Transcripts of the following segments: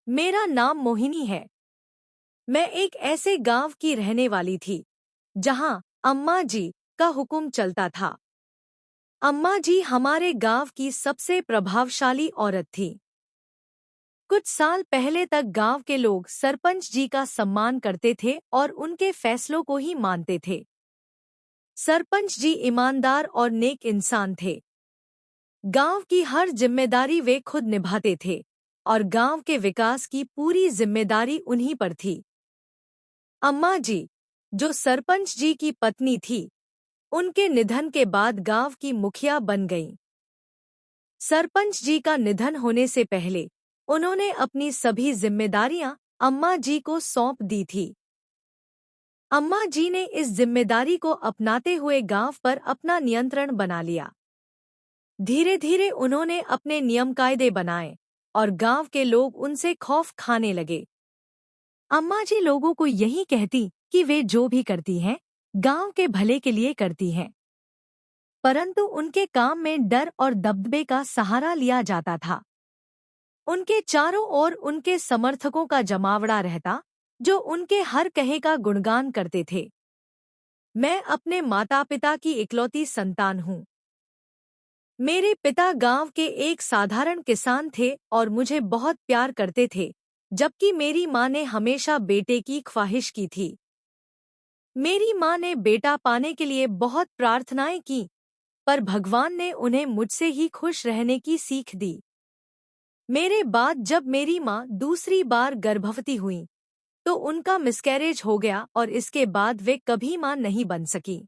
मेरा नाम मोहिनी है। मैं एक ऐसे गांव की रहने वाली थी जहां अम्मा जी का हुक्म चलता था। अम्मा जी हमारे गांव की सबसे प्रभावशाली औरत थी। कुछ साल पहले तक गांव के लोग सरपंच जी का सम्मान करते थे और उनके फैसलों को ही मानते थे। सरपंच जी ईमानदार और नेक इंसान थे। गांव की हर जिम्मेदारी वे खुद निभाते थे और गांव के विकास की पूरी जिम्मेदारी उन्हीं पर थी। अम्मा जी, जो सरपंच जी की पत्नी थी, उनके निधन के बाद गांव की मुखिया बन गईं। सरपंच जी का निधन होने से पहले उन्होंने अपनी सभी जिम्मेदारियां अम्मा जी को सौंप दी थी। अम्मा जी ने इस जिम्मेदारी को अपनाते हुए गांव पर अपना नियंत्रण बना लिया। धीरे धीरे उन्होंने अपने नियम कायदे बनाए और गांव के लोग उनसे खौफ खाने लगे। अम्मा जी लोगों को यही कहती कि वे जो भी करती हैं, गांव के भले के लिए करती हैं। परंतु उनके काम में डर और दबदबे का सहारा लिया जाता था। उनके चारों ओर उनके समर्थकों का जमावड़ा रहता, जो उनके हर कहे का गुणगान करते थे। मैं अपने माता पिता की इकलौती संतान हूँ। मेरे पिता गांव के एक साधारण किसान थे और मुझे बहुत प्यार करते थे, जबकि मेरी माँ ने हमेशा बेटे की ख्वाहिश की थी। मेरी माँ ने बेटा पाने के लिए बहुत प्रार्थनाएं की, पर भगवान ने उन्हें मुझसे ही खुश रहने की सीख दी। मेरे बाद जब मेरी माँ दूसरी बार गर्भवती हुई, तो उनका मिसकैरेज हो गया और इसके बाद वे कभी माँ नहीं बन सकी।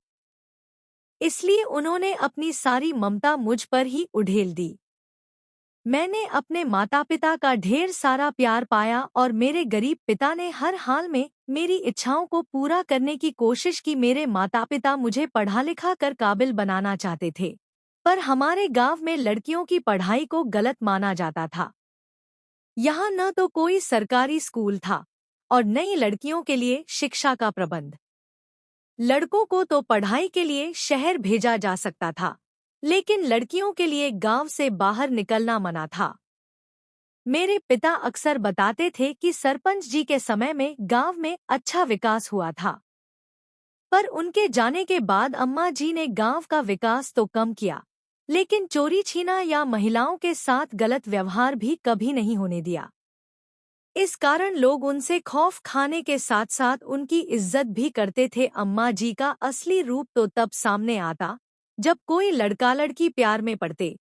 इसलिए उन्होंने अपनी सारी ममता मुझ पर ही उड़ेल दी। मैंने अपने माता पिता का ढेर सारा प्यार पाया और मेरे गरीब पिता ने हर हाल में मेरी इच्छाओं को पूरा करने की कोशिश की। मेरे माता पिता मुझे पढ़ा लिखा कर काबिल बनाना चाहते थे, पर हमारे गांव में लड़कियों की पढ़ाई को गलत माना जाता था। यहाँ न तो कोई सरकारी स्कूल था और न ही लड़कियों के लिए शिक्षा का प्रबंध। लड़कों को तो पढ़ाई के लिए शहर भेजा जा सकता था, लेकिन लड़कियों के लिए गांव से बाहर निकलना मना था। मेरे पिता अक्सर बताते थे कि सरपंच जी के समय में गांव में अच्छा विकास हुआ था, पर उनके जाने के बाद अम्मा जी ने गांव का विकास तो कम किया, लेकिन चोरी छीना या महिलाओं के साथ गलत व्यवहार भी कभी नहीं होने दिया। इस कारण लोग उनसे खौफ खाने के साथ साथ उनकी इज्जत भी करते थे। अम्मा जी का असली रूप तो तब सामने आता जब कोई लड़का लड़की प्यार में पड़ते।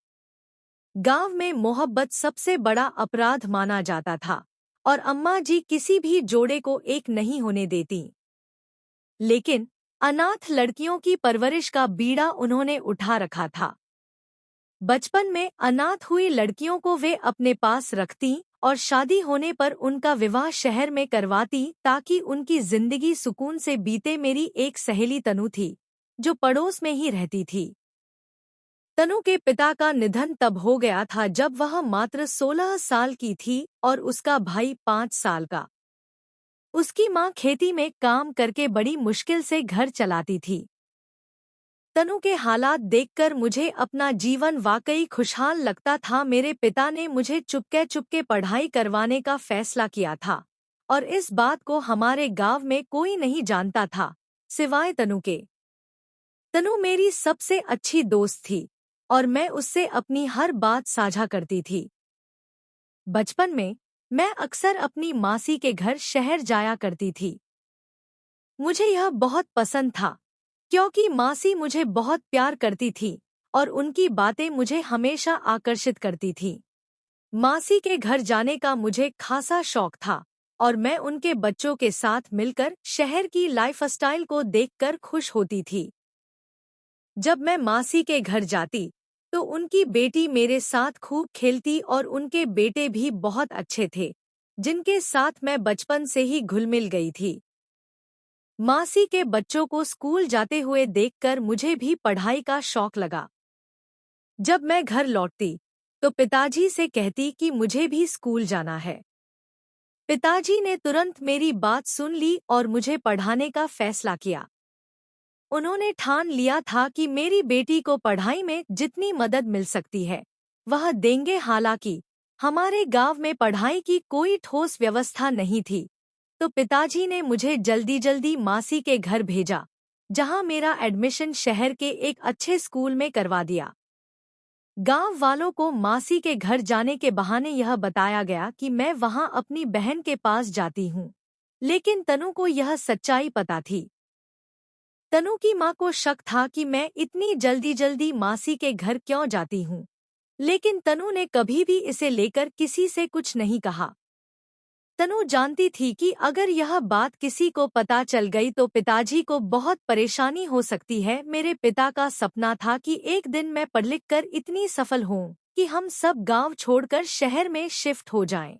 गांव में मोहब्बत सबसे बड़ा अपराध माना जाता था और अम्मा जी किसी भी जोड़े को एक नहीं होने देती। लेकिन अनाथ लड़कियों की परवरिश का बीड़ा उन्होंने उठा रखा था। बचपन में अनाथ हुई लड़कियों को वे अपने पास रखती और शादी होने पर उनका विवाह शहर में करवाती ताकि उनकी जिंदगी सुकून से बीते। मेरी एक सहेली तनु थी, जो पड़ोस में ही रहती थी। तनु के पिता का निधन तब हो गया था जब वह मात्र 16 साल की थी और उसका भाई 5 साल का। उसकी माँ खेती में काम करके बड़ी मुश्किल से घर चलाती थी। तनु के हालात देखकर मुझे अपना जीवन वाकई खुशहाल लगता था। मेरे पिता ने मुझे चुपके चुपके पढ़ाई करवाने का फैसला किया था और इस बात को हमारे गांव में कोई नहीं जानता था, सिवाय तनु के। तनु मेरी सबसे अच्छी दोस्त थी और मैं उससे अपनी हर बात साझा करती थी। बचपन में मैं अक्सर अपनी मासी के घर शहर जाया करती थी। मुझे यह बहुत पसंद था क्योंकि मासी मुझे बहुत प्यार करती थी और उनकी बातें मुझे हमेशा आकर्षित करती थीं। मासी के घर जाने का मुझे खासा शौक था और मैं उनके बच्चों के साथ मिलकर शहर की लाइफस्टाइल को देखकर खुश होती थी। जब मैं मासी के घर जाती तो उनकी बेटी मेरे साथ खूब खेलती और उनके बेटे भी बहुत अच्छे थे, जिनके साथ मैं बचपन से ही घुल मिल गई थी। मासी के बच्चों को स्कूल जाते हुए देखकर मुझे भी पढ़ाई का शौक लगा। जब मैं घर लौटती तो पिताजी से कहती कि मुझे भी स्कूल जाना है। पिताजी ने तुरंत मेरी बात सुन ली और मुझे पढ़ाने का फैसला किया। उन्होंने ठान लिया था कि मेरी बेटी को पढ़ाई में जितनी मदद मिल सकती है वह देंगे। हालांकि हमारे गांव में पढ़ाई की कोई ठोस व्यवस्था नहीं थी, तो पिताजी ने मुझे जल्दी जल्दी मासी के घर भेजा, जहां मेरा एडमिशन शहर के एक अच्छे स्कूल में करवा दिया। गांव वालों को मासी के घर जाने के बहाने यह बताया गया कि मैं वहां अपनी बहन के पास जाती हूं, लेकिन तनु को यह सच्चाई पता थी। तनु की मां को शक था कि मैं इतनी जल्दी जल्दी मासी के घर क्यों जाती हूं, लेकिन तनु ने कभी भी इसे लेकर किसी से कुछ नहीं कहा। तनु जानती थी कि अगर यह बात किसी को पता चल गई तो पिताजी को बहुत परेशानी हो सकती है। मेरे पिता का सपना था कि एक दिन मैं पढ़ लिख कर इतनी सफल हूँ कि हम सब गांव छोड़कर शहर में शिफ्ट हो जाएं।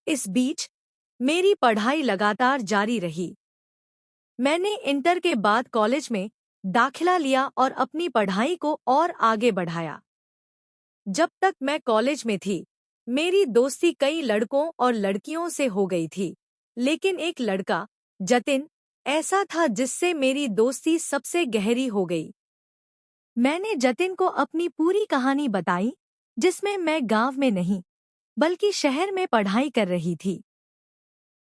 इस बीच मेरी पढ़ाई लगातार जारी रही। मैंने इंटर के बाद कॉलेज में दाखिला लिया और अपनी पढ़ाई को और आगे बढ़ाया। जब तक मैं कॉलेज में थी, मेरी दोस्ती कई लड़कों और लड़कियों से हो गई थी, लेकिन एक लड़का, जतिन, ऐसा था जिससे मेरी दोस्ती सबसे गहरी हो गई। मैंने जतिन को अपनी पूरी कहानी बताई, जिसमें मैं गांव में नहीं, बल्कि शहर में पढ़ाई कर रही थी।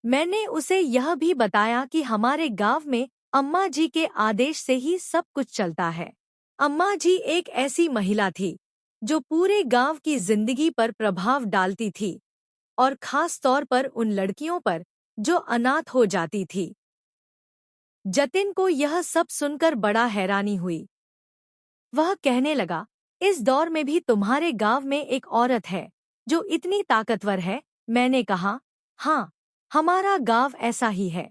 मैंने उसे यह भी बताया कि हमारे गांव में अम्मा जी के आदेश से ही सब कुछ चलता है। अम्मा जी एक ऐसी महिला थी जो पूरे गांव की जिंदगी पर प्रभाव डालती थी, और खास तौर पर उन लड़कियों पर जो अनाथ हो जाती थी। जतिन को यह सब सुनकर बड़ा हैरानी हुई। वह कहने लगा, इस दौर में भी तुम्हारे गांव में एक औरत है जो इतनी ताकतवर है। मैंने कहा, हाँ, हमारा गांव ऐसा ही है।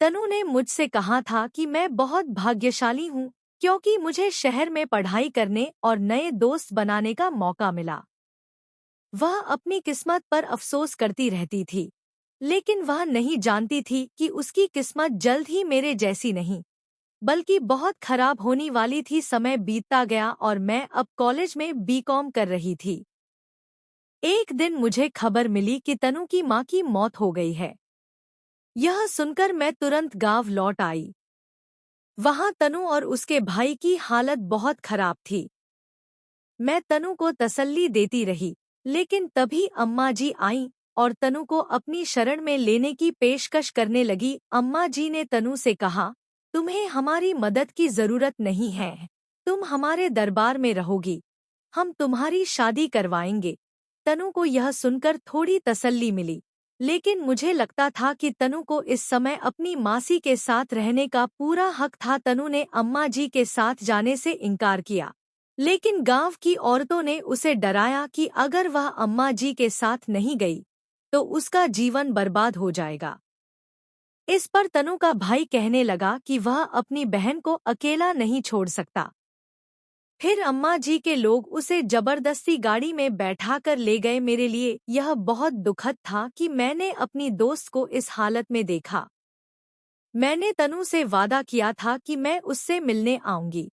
तनु ने मुझसे कहा था कि मैं बहुत भाग्यशाली हूँ, क्योंकि मुझे शहर में पढ़ाई करने और नए दोस्त बनाने का मौका मिला। वह अपनी किस्मत पर अफसोस करती रहती थी, लेकिन वह नहीं जानती थी कि उसकी किस्मत जल्द ही मेरे जैसी नहीं, बल्कि बहुत खराब होने वाली थी। समय बीतता गया और मैं अब कॉलेज में बीकॉम कर रही थी। एक दिन मुझे खबर मिली कि तनु की मां की मौत हो गई है। यह सुनकर मैं तुरंत गांव लौट आई। वहां तनु और उसके भाई की हालत बहुत खराब थी। मैं तनु को तसल्ली देती रही, लेकिन तभी अम्मा जी आईं और तनु को अपनी शरण में लेने की पेशकश करने लगी। अम्मा जी ने तनु से कहा, तुम्हें हमारी मदद की जरूरत नहीं है, तुम हमारे दरबार में रहोगी, हम तुम्हारी शादी करवाएंगे। तनु को यह सुनकर थोड़ी तसल्ली मिली, लेकिन मुझे लगता था कि तनु को इस समय अपनी मासी के साथ रहने का पूरा हक था। तनु ने अम्मा जी के साथ जाने से इनकार किया, लेकिन गांव की औरतों ने उसे डराया कि अगर वह अम्मा जी के साथ नहीं गई तो उसका जीवन बर्बाद हो जाएगा। इस पर तनु का भाई कहने लगा कि वह अपनी बहन को अकेला नहीं छोड़ सकता। फिर अम्मा जी के लोग उसे जबरदस्ती गाड़ी में बैठाकर ले गए। मेरे लिए यह बहुत दुखद था कि मैंने अपनी दोस्त को इस हालत में देखा। मैंने तनु से वादा किया था कि मैं उससे मिलने आऊंगी।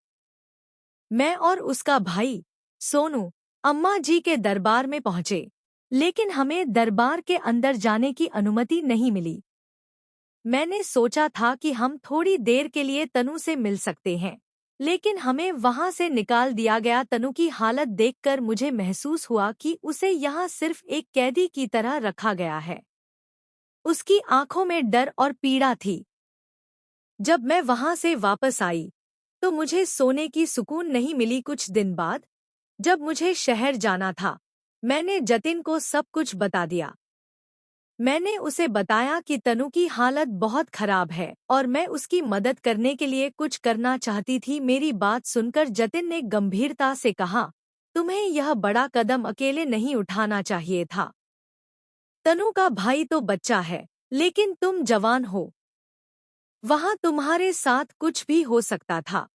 मैं और उसका भाई सोनू अम्मा जी के दरबार में पहुंचे, लेकिन हमें दरबार के अंदर जाने की अनुमति नहीं मिली। मैंने सोचा था कि हम थोड़ी देर के लिए तनु से मिल सकते हैं, लेकिन हमें वहां से निकाल दिया गया। तनु की हालत देखकर मुझे महसूस हुआ कि उसे यहाँ सिर्फ एक कैदी की तरह रखा गया है। उसकी आंखों में डर और पीड़ा थी। जब मैं वहां से वापस आई तो मुझे सोने की सुकून नहीं मिली। कुछ दिन बाद जब मुझे शहर जाना था, मैंने जतिन को सब कुछ बता दिया। मैंने उसे बताया कि तनु की हालत बहुत खराब है और मैं उसकी मदद करने के लिए कुछ करना चाहती थी। मेरी बात सुनकर जतिन ने गंभीरता से कहा, तुम्हें यह बड़ा कदम अकेले नहीं उठाना चाहिए था। तनु का भाई तो बच्चा है, लेकिन तुम जवान हो, वहां तुम्हारे साथ कुछ भी हो सकता था।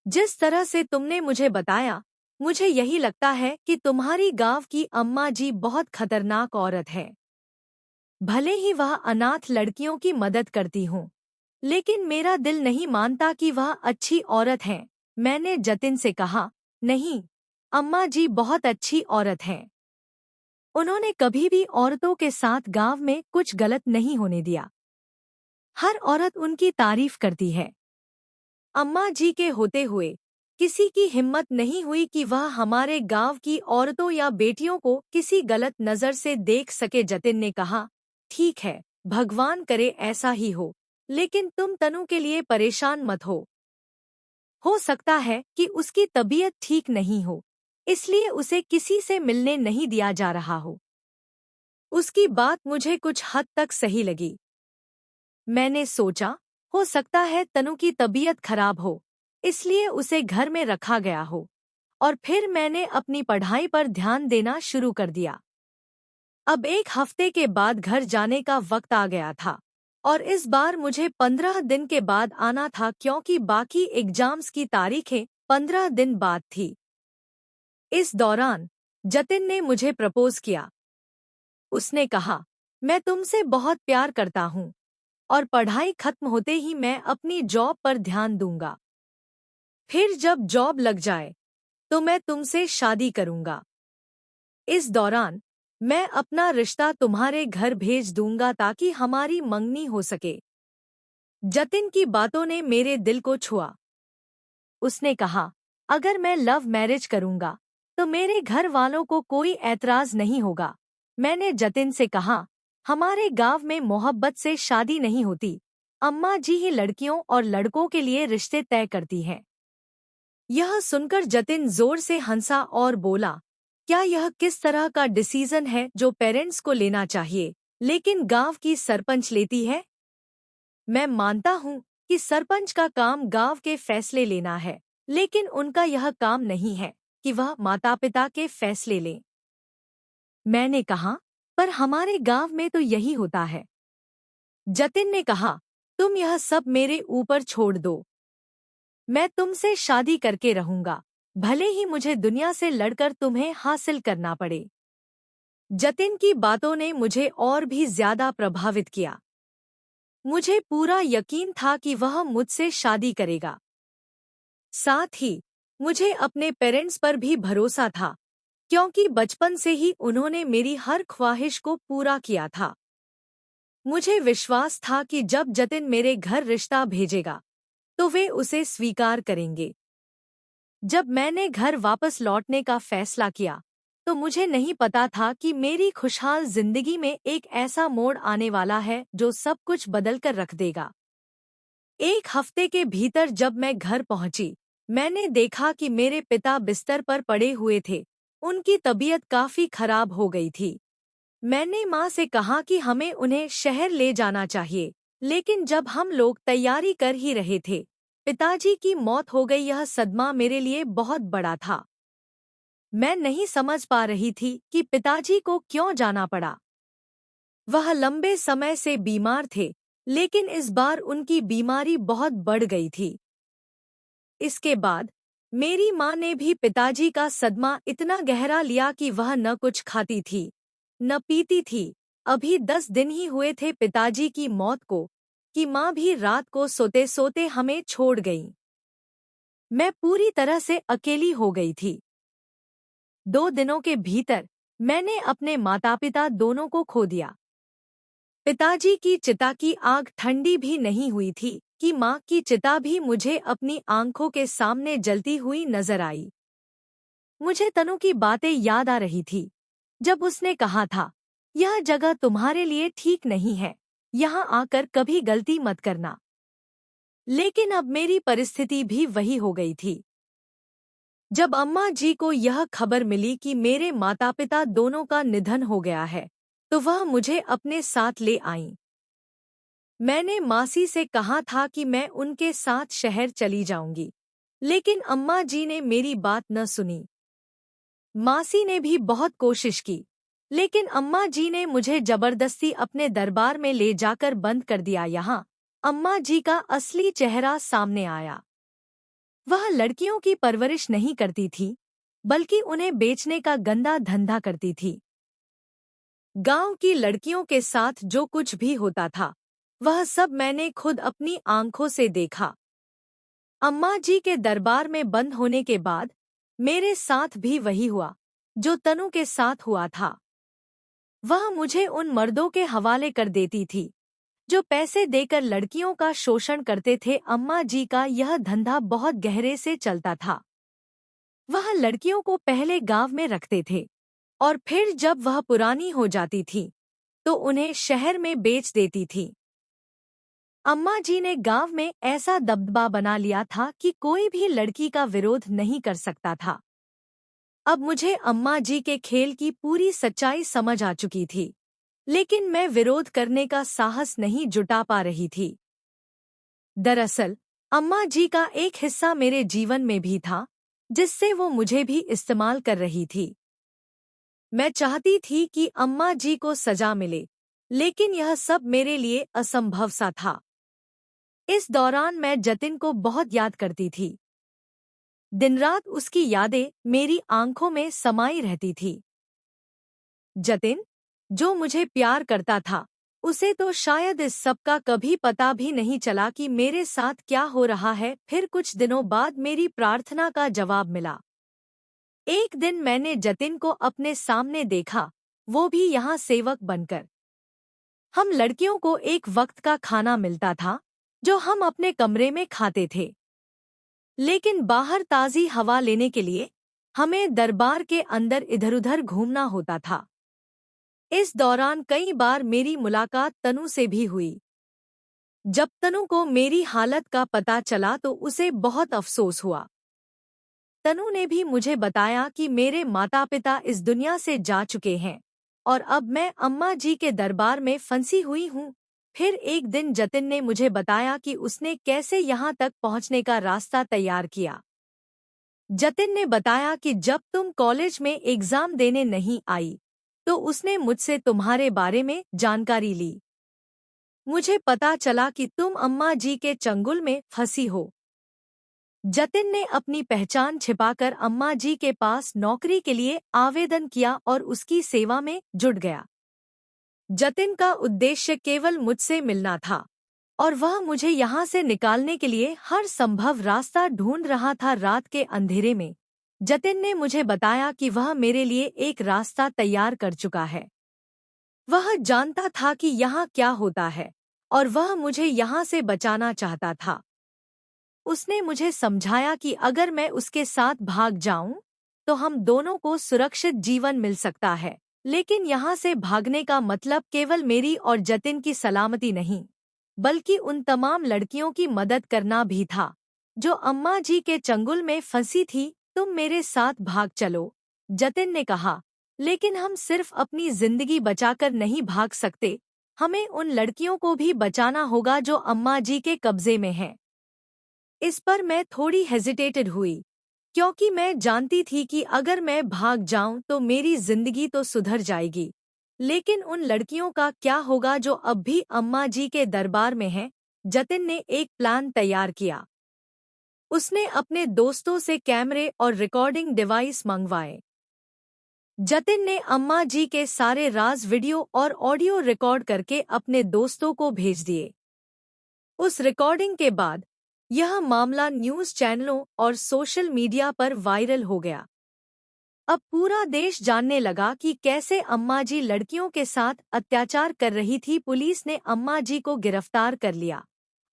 जिस तरह से तुमने मुझे बताया, मुझे यही लगता है कि तुम्हारी गांव की अम्मा जी बहुत खतरनाक औरत है। भले ही वह अनाथ लड़कियों की मदद करती हूँ, लेकिन मेरा दिल नहीं मानता कि वह अच्छी औरत है। मैंने जतिन से कहा, नहीं, अम्मा जी बहुत अच्छी औरत हैं। उन्होंने कभी भी औरतों के साथ गांव में कुछ गलत नहीं होने दिया। हर औरत उनकी तारीफ करती है। अम्मा जी के होते हुए किसी की हिम्मत नहीं हुई कि वह हमारे गांव की औरतों या बेटियों को किसी गलत नजर से देख सके। जतिन ने कहा, ठीक है, भगवान करे ऐसा ही हो, लेकिन तुम तनु के लिए परेशान मत हो सकता है कि उसकी तबीयत ठीक नहीं हो, इसलिए उसे किसी से मिलने नहीं दिया जा रहा हो। उसकी बात मुझे कुछ हद तक सही लगी। मैंने सोचा, हो सकता है तनु की तबीयत खराब हो, इसलिए उसे घर में रखा गया हो। और फिर मैंने अपनी पढ़ाई पर ध्यान देना शुरू कर दिया। अब 1 हफ्ते के बाद घर जाने का वक्त आ गया था, और इस बार मुझे 15 दिन के बाद आना था क्योंकि बाकी एग्जाम्स की तारीखें 15 दिन बाद थी। इस दौरान जतिन ने मुझे प्रपोज किया। उसने कहा, मैं तुमसे बहुत प्यार करता हूँ और पढ़ाई खत्म होते ही मैं अपनी जॉब पर ध्यान दूंगा। फिर जब जॉब लग जाए तो मैं तुमसे शादी करूंगा। इस दौरान मैं अपना रिश्ता तुम्हारे घर भेज दूंगा ताकि हमारी मंगनी हो सके। जतिन की बातों ने मेरे दिल को छुआ। उसने कहा, अगर मैं लव मैरिज करूंगा तो मेरे घर वालों को कोई ऐतराज नहीं होगा। मैंने जतिन से कहा, हमारे गांव में मोहब्बत से शादी नहीं होती, अम्मा जी ही लड़कियों और लड़कों के लिए रिश्ते तय करती हैं। यह सुनकर जतिन जोर से हंसा और बोला, क्या यह किस तरह का डिसीजन है जो पेरेंट्स को लेना चाहिए लेकिन गांव की सरपंच लेती है? मैं मानता हूँ कि सरपंच का काम गांव के फैसले लेना है, लेकिन उनका यह काम नहीं है कि वह माता पिता के फैसले लें। मैंने कहा, पर हमारे गांव में तो यही होता है। जतिन ने कहा, तुम यह सब मेरे ऊपर छोड़ दो। मैं तुमसे शादी करके रहूंगा, भले ही मुझे दुनिया से लड़कर तुम्हें हासिल करना पड़े। जतिन की बातों ने मुझे और भी ज्यादा प्रभावित किया। मुझे पूरा यकीन था कि वह मुझसे शादी करेगा। साथ ही मुझे अपने पेरेंट्स पर भी भरोसा था, क्योंकि बचपन से ही उन्होंने मेरी हर ख्वाहिश को पूरा किया था। मुझे विश्वास था कि जब जतिन मेरे घर रिश्ता भेजेगा तो वे उसे स्वीकार करेंगे। जब मैंने घर वापस लौटने का फैसला किया तो मुझे नहीं पता था कि मेरी खुशहाल जिंदगी में एक ऐसा मोड़ आने वाला है जो सब कुछ बदल कर रख देगा। 1 हफ्ते के भीतर जब मैं घर पहुंची, मैंने देखा कि मेरे पिता बिस्तर पर पड़े हुए थे। उनकी तबीयत काफी खराब हो गई थी। मैंने माँ से कहा कि हमें उन्हें शहर ले जाना चाहिए, लेकिन जब हम लोग तैयारी कर ही रहे थे, पिताजी की मौत हो गई। यह सदमा मेरे लिए बहुत बड़ा था। मैं नहीं समझ पा रही थी कि पिताजी को क्यों जाना पड़ा। वह लंबे समय से बीमार थे, लेकिन इस बार उनकी बीमारी बहुत बढ़ गई थी। इसके बाद मेरी माँ ने भी पिताजी का सदमा इतना गहरा लिया कि वह न कुछ खाती थी, न पीती थी। अभी 10 दिन ही हुए थे पिताजी की मौत को कि माँ भी रात को सोते सोते हमें छोड़ गई। मैं पूरी तरह से अकेली हो गई थी। 2 दिनों के भीतर मैंने अपने माता पिता दोनों को खो दिया। पिताजी की चिता की आग ठंडी भी नहीं हुई थी कि माँ की चिता भी मुझे अपनी आंखों के सामने जलती हुई नजर आई। मुझे तनु की बातें याद आ रही थी, जब उसने कहा था, यह जगह तुम्हारे लिए ठीक नहीं है, यहाँ आकर कभी गलती मत करना। लेकिन अब मेरी परिस्थिति भी वही हो गई थी। जब अम्मा जी को यह खबर मिली कि मेरे माता पिता दोनों का निधन हो गया है, तो वह मुझे अपने साथ ले आईं। मैंने मासी से कहा था कि मैं उनके साथ शहर चली जाऊंगी, लेकिन अम्मा जी ने मेरी बात न सुनी। मासी ने भी बहुत कोशिश की, लेकिन अम्मा जी ने मुझे जबरदस्ती अपने दरबार में ले जाकर बंद कर दिया। यहाँ अम्मा जी का असली चेहरा सामने आया। वह लड़कियों की परवरिश नहीं करती थी, बल्कि उन्हें बेचने का गंदा धंधा करती थी। गांव की लड़कियों के साथ जो कुछ भी होता था, वह सब मैंने खुद अपनी आंखों से देखा। अम्मा जी के दरबार में बंद होने के बाद मेरे साथ भी वही हुआ जो तनु के साथ हुआ था। वह मुझे उन मर्दों के हवाले कर देती थी जो पैसे देकर लड़कियों का शोषण करते थे। अम्मा जी का यह धंधा बहुत गहरे से चलता था। वह लड़कियों को पहले गांव में रखते थे और फिर जब वह पुरानी हो जाती थी तो उन्हें शहर में बेच देती थी। अम्मा जी ने गांव में ऐसा दबदबा बना लिया था कि कोई भी लड़की का विरोध नहीं कर सकता था। अब मुझे अम्मा जी के खेल की पूरी सच्चाई समझ आ चुकी थी, लेकिन मैं विरोध करने का साहस नहीं जुटा पा रही थी। दरअसल अम्मा जी का एक हिस्सा मेरे जीवन में भी था, जिससे वो मुझे भी इस्तेमाल कर रही थी। मैं चाहती थी कि अम्मा जी को सजा मिले, लेकिन यह सब मेरे लिए असंभव सा था। इस दौरान मैं जतिन को बहुत याद करती थी। दिन रात उसकी यादें मेरी आंखों में समाई रहती थी। जतिन, जो मुझे प्यार करता था, उसे तो शायद इस सब का कभी पता भी नहीं चला कि मेरे साथ क्या हो रहा है। फिर कुछ दिनों बाद मेरी प्रार्थना का जवाब मिला। एक दिन मैंने जतिन को अपने सामने देखा, वो भी यहाँ सेवक बनकर। हम लड़कियों को एक वक्त का खाना मिलता था, जो हम अपने कमरे में खाते थे, लेकिन बाहर ताज़ी हवा लेने के लिए हमें दरबार के अंदर इधर-उधर घूमना होता था। इस दौरान कई बार मेरी मुलाकात तनु से भी हुई। जब तनु को मेरी हालत का पता चला तो उसे बहुत अफसोस हुआ। तनु ने भी मुझे बताया कि मेरे माता-पिता इस दुनिया से जा चुके हैं और अब मैं अम्मा जी के दरबार में फंसी हुई हूँ। फिर एक दिन जतिन ने मुझे बताया कि उसने कैसे यहाँ तक पहुँचने का रास्ता तैयार किया। जतिन ने बताया कि जब तुम कॉलेज में एग्जाम देने नहीं आई, तो उसने मुझसे तुम्हारे बारे में जानकारी ली। मुझे पता चला कि तुम अम्मा जी के चंगुल में फंसी हो। जतिन ने अपनी पहचान छिपाकर अम्मा जी के पास नौकरी के लिए आवेदन किया और उसकी सेवा में जुट गया। जतिन का उद्देश्य केवल मुझसे मिलना था और वह मुझे यहाँ से निकालने के लिए हर संभव रास्ता ढूंढ रहा था। रात के अंधेरे में जतिन ने मुझे बताया कि वह मेरे लिए एक रास्ता तैयार कर चुका है। वह जानता था कि यहाँ क्या होता है और वह मुझे यहाँ से बचाना चाहता था। उसने मुझे समझाया कि अगर मैं उसके साथ भाग जाऊं, तो हम दोनों को सुरक्षित जीवन मिल सकता है, लेकिन यहाँ से भागने का मतलब केवल मेरी और जतिन की सलामती नहीं, बल्कि उन तमाम लड़कियों की मदद करना भी था, जो अम्मा जी के चंगुल में फंसी थी। तुम मेरे साथ भाग चलो, जतिन ने कहा, लेकिन हम सिर्फ अपनी जिंदगी बचाकर नहीं भाग सकते, हमें उन लड़कियों को भी बचाना होगा जो अम्मा जी के कब्जे में हैं। इस पर मैं थोड़ी हेजिटेटेड हुई, क्योंकि मैं जानती थी कि अगर मैं भाग जाऊं तो मेरी जिंदगी तो सुधर जाएगी, लेकिन उन लड़कियों का क्या होगा जो अब भी अम्मा जी के दरबार में हैं। जतिन ने एक प्लान तैयार किया। उसने अपने दोस्तों से कैमरे और रिकॉर्डिंग डिवाइस मंगवाए। जतिन ने अम्मा जी के सारे राज वीडियो और ऑडियो रिकॉर्ड करके अपने दोस्तों को भेज दिए। उस रिकॉर्डिंग के बाद यह मामला न्यूज़ चैनलों और सोशल मीडिया पर वायरल हो गया। अब पूरा देश जानने लगा कि कैसे अम्मा जी लड़कियों के साथ अत्याचार कर रही थी। पुलिस ने अम्मा जी को गिरफ्तार कर लिया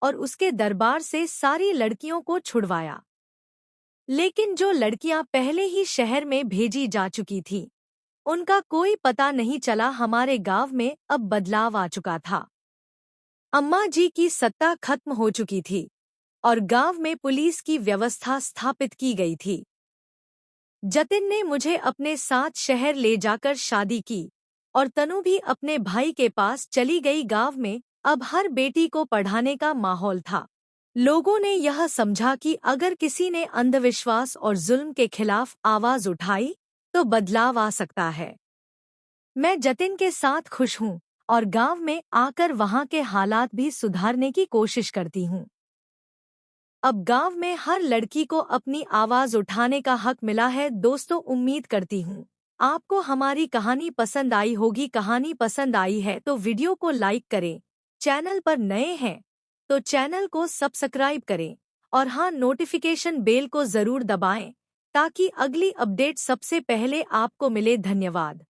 और उसके दरबार से सारी लड़कियों को छुड़वाया। लेकिन जो लड़कियां पहले ही शहर में भेजी जा चुकी थीं, उनका कोई पता नहीं चला। हमारे गांव में अब बदलाव आ चुका था। अम्मा जी की सत्ता खत्म हो चुकी थी और गांव में पुलिस की व्यवस्था स्थापित की गई थी। जतिन ने मुझे अपने साथ शहर ले जाकर शादी की और तनु भी अपने भाई के पास चली गई। गांव में अब हर बेटी को पढ़ाने का माहौल था। लोगों ने यह समझा कि अगर किसी ने अंधविश्वास और जुल्म के खिलाफ आवाज उठाई तो बदलाव आ सकता है। मैं जतिन के साथ खुश हूँ और गांव में आकर वहां के हालात भी सुधारने की कोशिश करती हूँ। अब गांव में हर लड़की को अपनी आवाज उठाने का हक मिला है। दोस्तों, उम्मीद करती हूँ आपको हमारी कहानी पसंद आई होगी। कहानी पसंद आई है तो वीडियो को लाइक करें, चैनल पर नए हैं तो चैनल को सब्सक्राइब करें और हाँ, नोटिफिकेशन बेल को जरूर दबाएं ताकि अगली अपडेट सबसे पहले आपको मिले। धन्यवाद।